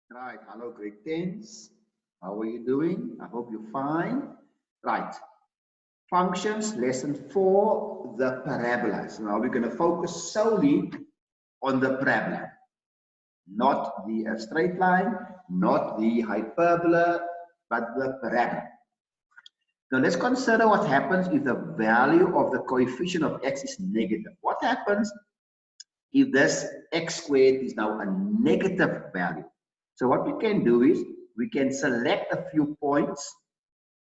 Right, hello grade 10s. How are you doing? I hope you're fine. Right, functions, lesson 4, the parabola. So now we're going to focus solely on the parabola, not the straight line, not the hyperbola, but the parabola. Now let's consider what happens if the value of the coefficient of x is negative. What happens if this x squared is now a negative value? So what we can do is we can select a few points,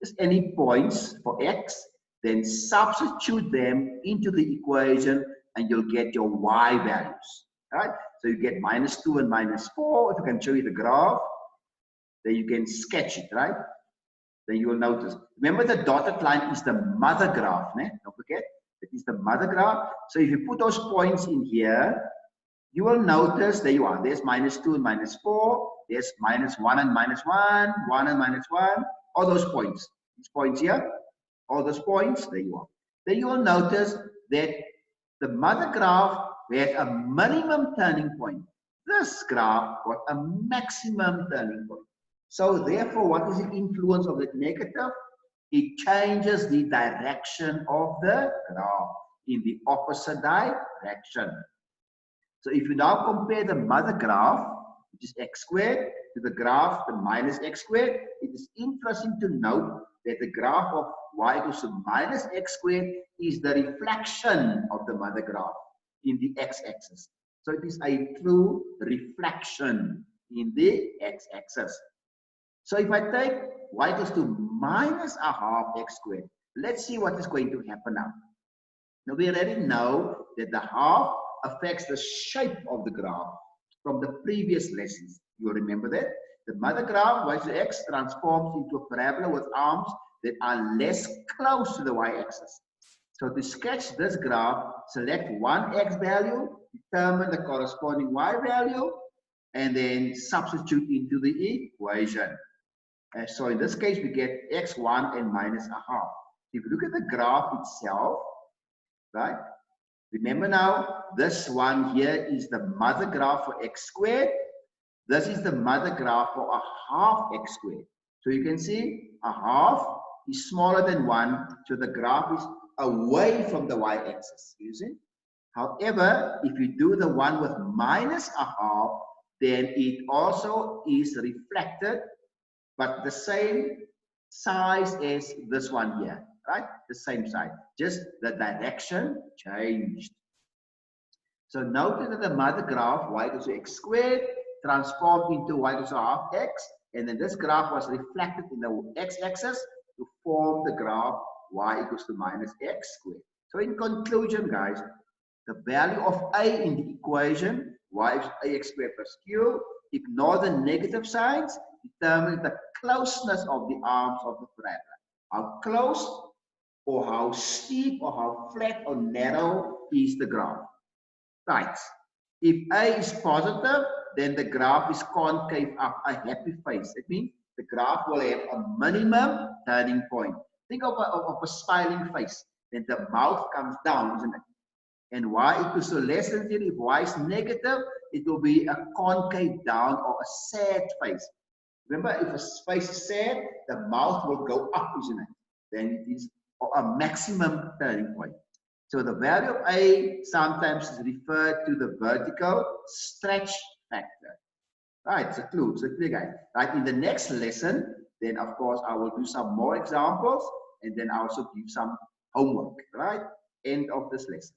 just any points for x, then substitute them into the equation and you'll get your y values, right? So you get -2 and -4. If I can show you the graph, then you can sketch it, right? Then you will notice. Remember, the dotted line is the mother graph, né? Don't forget, it is the mother graph. So if you put those points in here, you will notice there you are. There's -2 and -4. There's -1 and -1, 1 and -1. All those points. These points here, all those points, there you are. Then you will notice that the mother graph had a minimum turning point. This graph got a maximum turning point. So therefore, what is the influence of the negative? It changes the direction of the graph in the opposite direction. So if you now compare the mother graph, which is x squared, to the graph, the minus x squared, it is interesting to note that the graph of y equals to minus x squared is the reflection of the mother graph in the x-axis. So it is a true reflection in the x-axis. So if I take y equals to -1/2 x squared, let's see what is going to happen now. Now we already know that the half affects the shape of the graph from the previous lessons. You remember that? The mother graph, y to x, transforms into a parabola with arms that are less close to the y-axis. So to sketch this graph, select one x value, determine the corresponding y value, and then substitute into the equation. And so in this case, we get x1 and -1/2. If you look at the graph itself, right? Remember now, this one here is the mother graph for x squared. This is the mother graph for 1/2 x squared. So you can see 1/2 is smaller than 1, so the graph is away from the y-axis. You see? However, if you do the one with -1/2, then it also is reflected, but the same size as this one here, right? The same size, just the direction changed. So notice that the mother graph, y equals to x squared, transformed into y equals to 1/2 x, and then this graph was reflected in the x-axis to form the graph y equals to -x squared. So in conclusion, guys, the value of a in the equation, y is ax squared plus q, ignore the negative signs, determine the closeness of the arms of the parabola. How close or how steep or how flat or narrow is the graph. Right. If A is positive, then the graph is concave up, a happy face. It means the graph will have a minimum turning point. Think of a smiling face. Then the mouth comes down, isn't it? And y equals to less than 0. If y is negative, it will be a concave down or a sad face. Remember, if a face is sad, the mouth will go up, isn't it? Then it is a maximum turning point. So the value of A sometimes is referred to the vertical stretch factor. Right, it's a clue, it's a clear guide. Right, in the next lesson, then of course I will do some more examples and then I also give some homework. Right, end of this lesson.